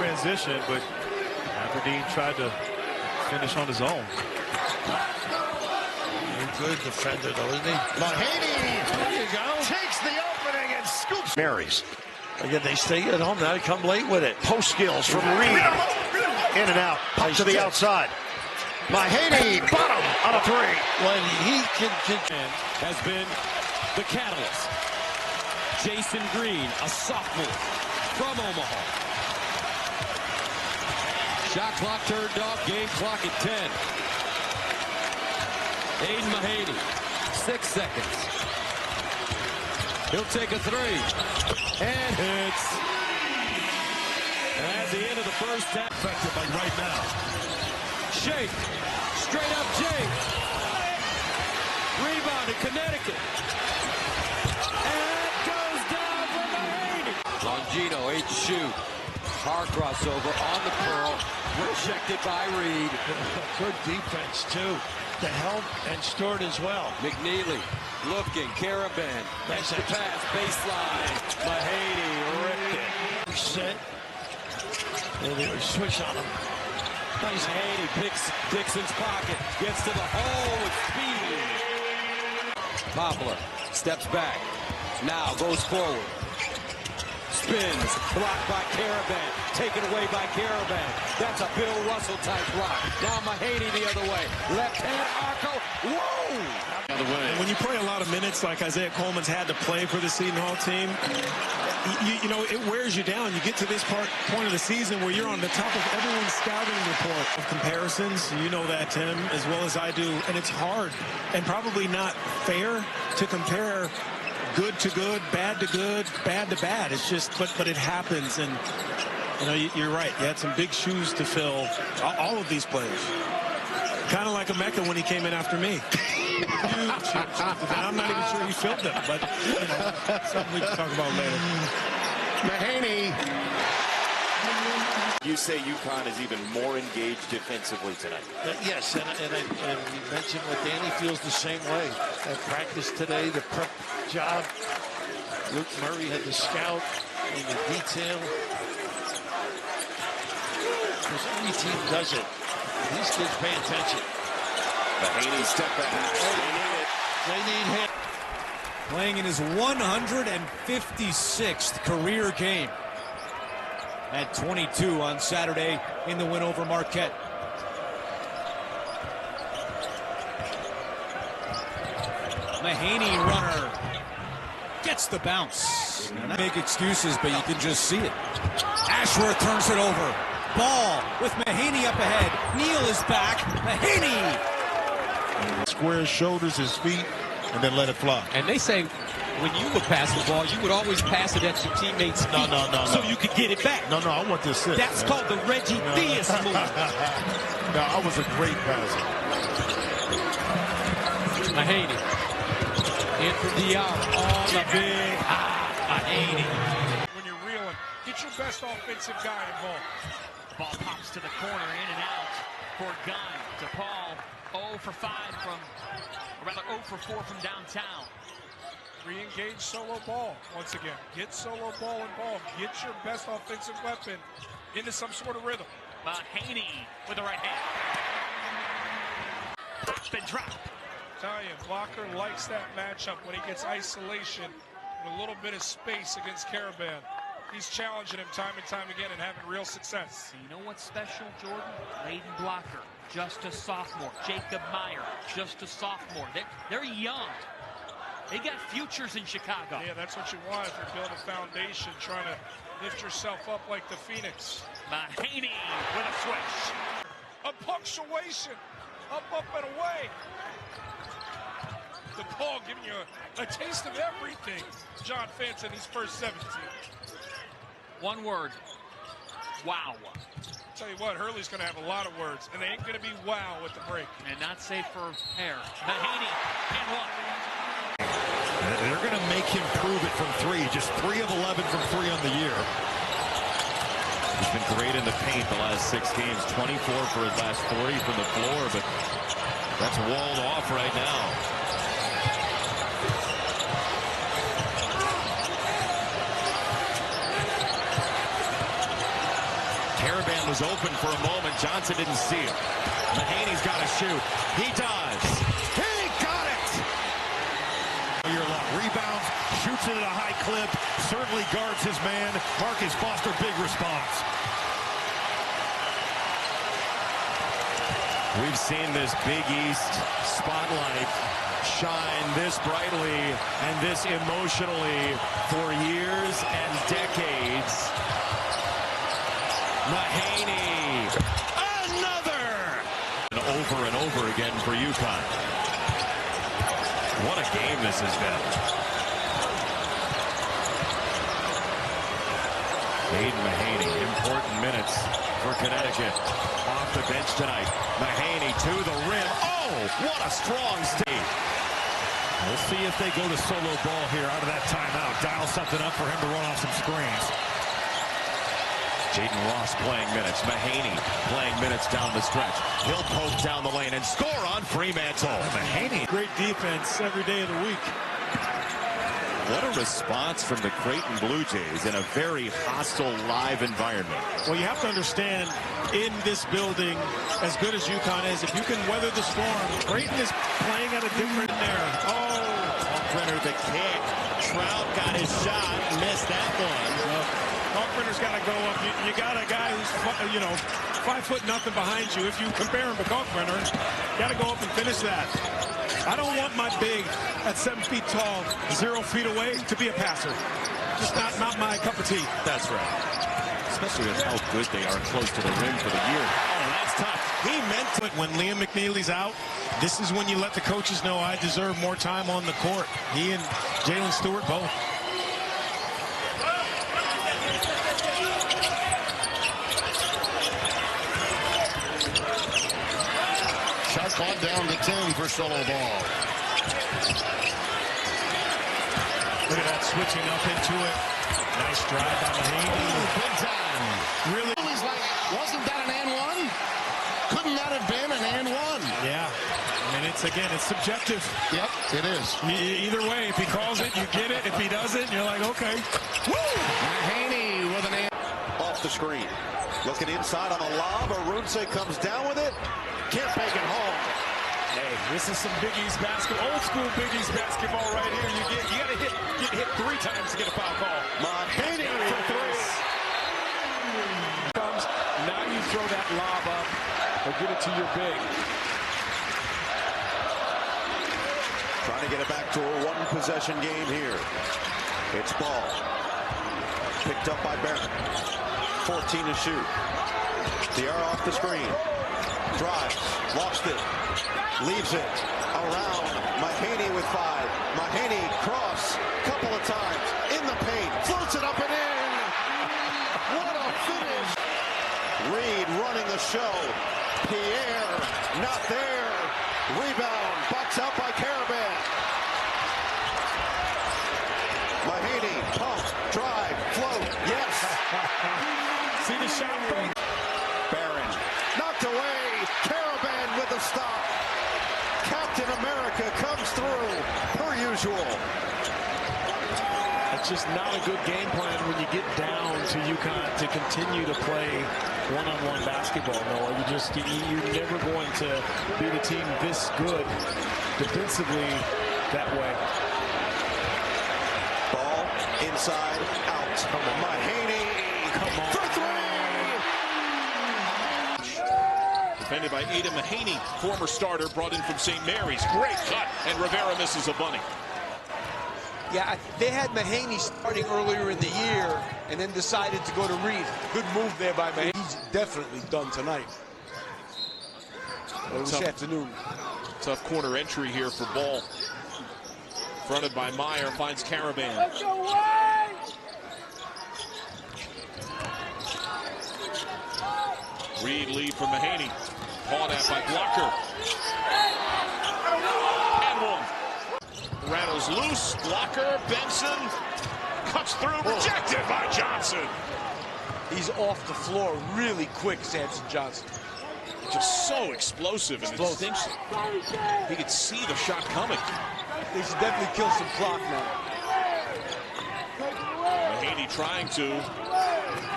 transition, but Aberdeen tried to finish on his own. Good defender, though, isn't he? Mahaney, there you go. Takes the opening and scoops. Marys. Again, they stay at home now. They come late with it. Post skills from Reed. In and out. Pump to the outside. Mahaney, bottom on a three. When he can has been the catalyst. Jason Green, a sophomore from Omaha. Shot clock turned off, game clock at 10. Aidan Mahaney, 6 seconds. He'll take a three. And hits. And that's the end of the first half. Effective like right now. Shake. Straight up Jake. Rebound in Connecticut. And goes down for Mahaney. Longino, 8 shoot. Hard crossover on the curl. Rejected by Reed. good defense, too. To help and Stewart as well. McNeely looking. Caravan. That's the pass. Baseline. Mahaney ripped it. Set. And they switch on him. Nice. Mahaney picks Dixon's pocket. Gets to the hole with speed. Poplar steps back. Now goes forward. Spins. Blocked by Caravan. Taken away by Caravan. That's a Bill Russell type block. Now Mahaney the other way. Left hand Arco. Whoa! Other way. When you play a lot of minutes like Isaiah Coleman's had to play for the Seton Hall team, you know, it wears you down. You get to this point of the season where you're on the top of everyone's scouting report of comparisons. You know that, Tim, as well as I do. And it's hard and probably not fair to compare good to good, bad to good, bad to bad. It's just, but it happens. And, you know, you're right. You had some big shoes to fill, all of these players. Kind of like Emeka when he came in after me. Huge. I'm not even sure he filled them, but, you know, something we can talk about later. Mahaney. You say UConn is even more engaged defensively tonight. Yes, and we mentioned what Danny feels the same way. At practice today, the prep job. Luke Murray had the scout and the detail. Because every team does it. These kids pay attention. Mahaney step back. They need him. Playing in his 156th career game. At 22 on Saturday in the win over Marquette. Mahaney runner gets the bounce. Make excuses, but you can just see it. Ashworth turns it over. Ball with Mahaney up ahead. Neal is back. Mahaney. Square his shoulders, his feet, and then let it fly. And they say when you would pass the ball, you would always pass it at your teammates' feet so you could get it back. No, I want this assist. That's called the Reggie Theus move. No, I was a great passer. Mahaney in for Diarra on the big Mahaney. When you're reeling, get your best offensive guy involved. Ball pops to the corner, in and out for Gunn to Paul. 0 for 5 from, or rather 0 for 4 from downtown. Re-engage solo ball once again. Get solo ball involved. Get your best offensive weapon into some sort of rhythm. Mahaney with the right hand. Pop and drop. Tell you, Blocker likes that matchup when he gets isolation and a little bit of space against Caravan. He's challenging him time and time again and having real success. You know what's special, Jordan? Aidan Blocker, just a sophomore. Jacob Meyer, just a sophomore. They're young. They got futures in Chicago. Yeah, that's what you want if you're building a foundation, trying to lift yourself up like the Phoenix. Mahaney with a switch. A punctuation. Up, and away. The call giving you a taste of everything. John Fantz in his first 17. One word. Wow. Tell you what, Hurley's going to have a lot of words, and they ain't going to be wow with the break. And not safe for hair. Mahaney and one. They're going to make him prove it from 3. Just 3 of 11 from 3 on the year. He's been great in the paint the last 6 games. 24 for his last 40 from the floor, but that's walled off right now. Caravan was open for a moment. Johnson didn't see it. Mahaney's got to shoot. He does. He got it! Rebounds, shoots it at a high clip, certainly guards his man. Marcus Foster, big response. We've seen this Big East spotlight shine this brightly and this emotionally for years and decades. Mahaney, another! And over again for UConn. What a game this has been. Aidan Mahaney, important minutes for Connecticut. Off the bench tonight. Mahaney to the rim. Oh, what a strong stay. We'll see if they go to solo ball here out of that timeout. Dial something up for him to run off some screens. Jaden Ross playing minutes. Mahaney playing minutes down the stretch. He'll poke down the lane and score on Fremantle. Mahaney. Great defense every day of the week. What a response from the Creighton Blue Jays in a very hostile live environment. Well, you have to understand, in this building, as good as UConn is, if you can weather the storm, Creighton is playing at a different there. Oh, Kalkbrenner the kick. Trout got his shot, missed that one. Kalkbrenner's got to go up. You got a guy who's, 5'0" behind you. If you compare him to Kalkbrenner, got to go up and finish that. I don't want my big at 7 feet tall, 0 feet away to be a passer. Just not my cup of tea. That's right. Especially with how good they are close to the rim for the year. Oh, that's tough. He meant to. When Liam McNeely's out, this is when you let the coaches know I deserve more time on the court. He and Jalen Stewart both. Shot clock down to 10 for solo ball. Look at that, switching up into it. Nice drive by Mahaney. Big time. Really? Wasn't that an and one? Couldn't that have been an and one? Yeah. I mean, it's subjective. Yep, it is. Either way, if he calls it, you get it. If he doesn't, you're like, okay. Woo! Mahaney with an and. Off the screen. Looking inside on a lob. Arunse comes down with it. Can't make it home. Hey, this is some Big East basketball, old school Big East basketball right here. You got to get hit 3 times to get a foul call. Mahaney for 3. Comes, now you throw that lob up or get it to your big. Trying to get it back to a 1-possession game here. It's ball. Picked up by Barrett. 14 to shoot. Diarra off the screen. Drives. Lost it. Leaves it. Around. Mahaney with 5. Mahaney cross. Couple of times. In the paint. Floats it up and in. What a finish. Reed running the show. Pierre not there. Rebound. Box out by Caravan. Mahaney. Pump. Drive. Float. Yes. See the shot break. Barron. Knocked away. Caravan with the stop. Captain America comes through per usual. It's just not a good game plan when you get down to UConn to continue to play one-on-one basketball. Noah, you're never going to be the team this good defensively that way. Ball inside out. Come on. Mahaney. Come on. For 3. Defended by Aidan Mahaney, former starter, brought in from St. Mary's. Great cut, and Rivera misses a bunny. Yeah, they had Mahaney starting earlier in the year and then decided to go to Reed. Good move there by Mahaney. He's definitely done tonight. This afternoon. Tough corner entry here for Ball. Fronted by Meyer, finds Caravan. Reed lead for Mahaney. Caught at by Blocker. And one. Rattles loose. Blocker. Benson. Cuts through. Rejected by Johnson. He's off the floor really quick, Samson Johnson. Just so explosive and instinctive. He could see the shot coming. They should definitely kill some clock now. Mahaney trying to.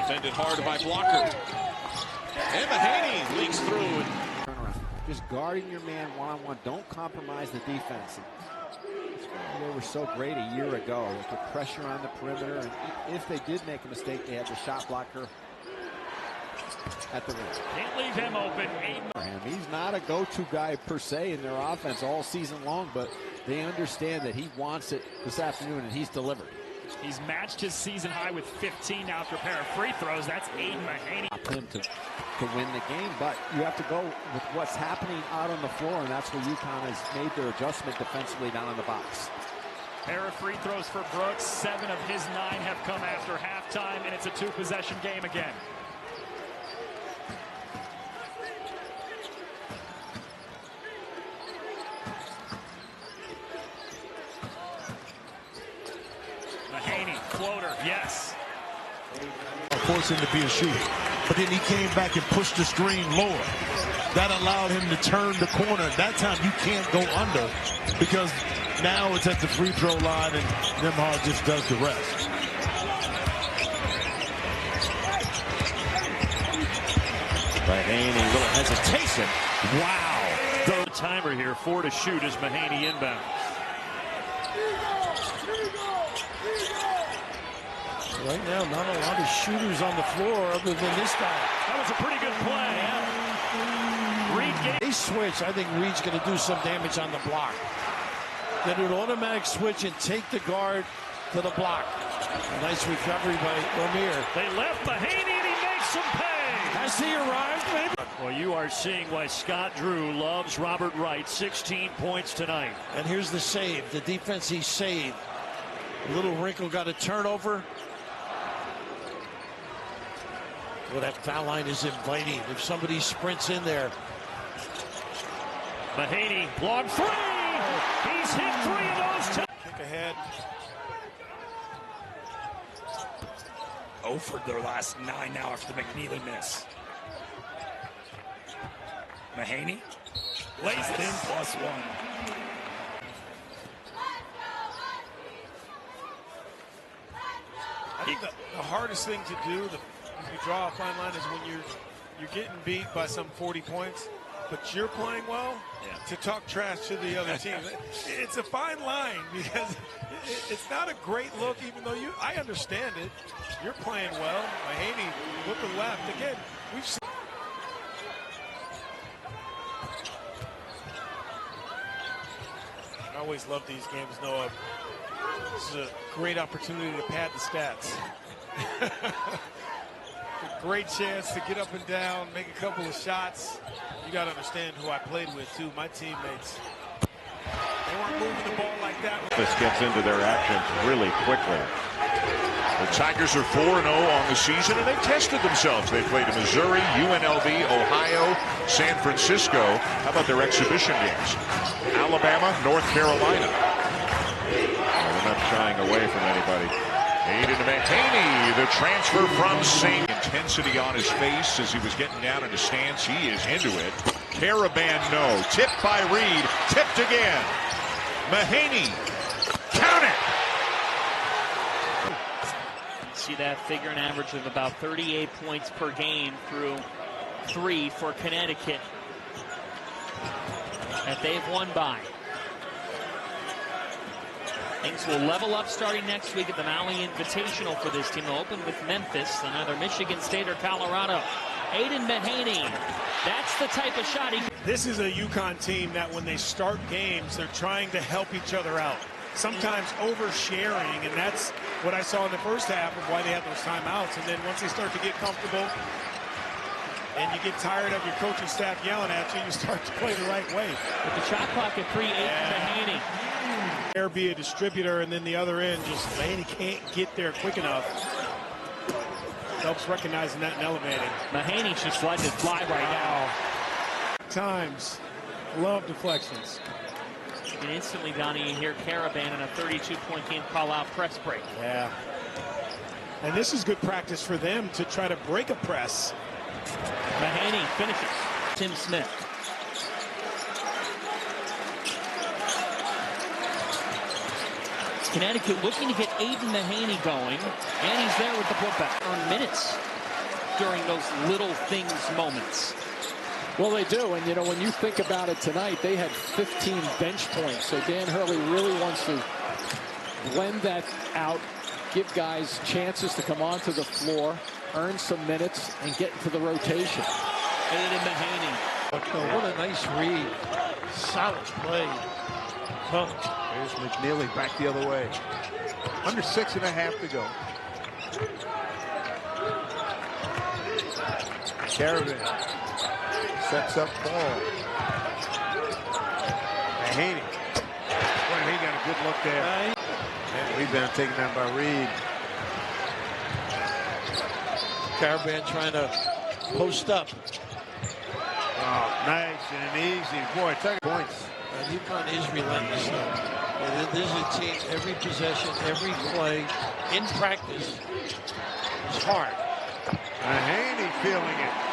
Defended hard by Blocker. And Mahaney leaks through. Turnaround. Just guarding your man one-on-one. Don't compromise the defense. That's why they were so great a year ago. They put pressure on the perimeter, and if they did make a mistake, they had the shot blocker at the rim. Can't leave him open. He's not a go-to guy per se in their offense all season long, but they understand that he wants it this afternoon, and he's delivered. He's matched his season high with 15 now after a pair of free throws. That's Aidan Mahaney. Him to win the game, but you have to go with what's happening out on the floor, and that's where UConn has made their adjustment defensively down in the box. Pair of free throws for Brooks. 7 of his 9 have come after halftime, and it's a 2-possession game again. Mahaney, floater, yes. Forced him to be a shooter. But then he came back and pushed the screen lower. That allowed him to turn the corner. That time you can't go under because now it's at the free throw line and Nembhard just does the rest. Mahaney, little hesitation. Wow. The timer here, 4 to shoot as Mahaney inbound. Right now, not a lot of shooters on the floor other than this guy. That was a pretty good play. They switch. I think Reed's going to do some damage on the block. They do an automatic switch and take the guard to the block. A nice recovery by Lemire. They left Mahaney and he makes some pay. Has he arrived, maybe? Well, you are seeing why Scott Drew loves Robert Wright. 16 points tonight. And here's the save. The defense he saved. A little wrinkle, got a turnover. Well, that foul line is inviting. If somebody sprints in there. Mahaney, long 3. He's hit 3 of those. Kick ahead. 0 for their last 9 now after the McNeely miss. Mahaney lays it in +1. I think the hardest thing to do, if you draw a fine line, is when you're getting beat by some 40 points, but you're playing well, to talk trash to the other team. It's a fine line because it's not a great look, even though I understand it. You're playing well. Mahaney with the left. Again, we've seen. I always love these games, Noah. This is a great opportunity to pad the stats. A great chance to get up and down, make a couple of shots. You got to understand who I played with, too. My teammates. They weren't moving the ball like that. This gets into their actions really quickly. The Tigers are 4-0 on the season, and they tested themselves. They played in Missouri, UNLV, Ohio, San Francisco. How about their exhibition games? Alabama, North Carolina. They're not shying away from anybody. Aidan Mahaney, the transfer from St. Intensity on his face as he was getting down in the stance. He is into it. Caravan, no. Tipped by Reed. Tipped again. Mahaney. Count it. See that figure an average of about 38 points per game through 3 for Connecticut that they've won by. Things will level up starting next week at the Maui Invitational for this team. They'll open with Memphis and either Michigan State or Colorado. Aidan Mahaney, that's the type of shot he... This is a UConn team that when they start games, they're trying to help each other out. Sometimes oversharing, and that's what I saw in the first half of why they had those timeouts. And then once they start to get comfortable and you get tired of your coaching staff yelling at you, you start to play the right way. With the shot clock at 3, Aidan Mahaney. There be a distributor, and then the other end, just Mahaney can't get there quick enough. Helps recognizing that and elevating. Mahaney's just letting it fly right now. Times, love deflections. And instantly, Donnie, you hear Caravan in a 32-point game call out press break. Yeah. And this is good practice for them to try to break a press. Mahaney finishes. Tim Smith. Connecticut looking to get Aidan Mahaney going, and he's there with the putback. Earn minutes. during those little things moments. Well, they do, and you know, when you think about it tonight, they had 15 bench points, so Dan Hurley really wants to blend that out, give guys chances to come onto the floor, earn some minutes, and get into the rotation. Aidan Mahaney. Oh, what a nice read. Solid play. There's McNeely back the other way. Under 6.5 to go. Caravan sets up ball. Mahaney. Boy, he got a good look there. And rebound taken down by Reed. Caravan trying to post up. Oh, nice and easy. Boy, 10 points. UConn is relentless. This is a team, every possession, every play, in practice, is hard. Mahaney feeling it.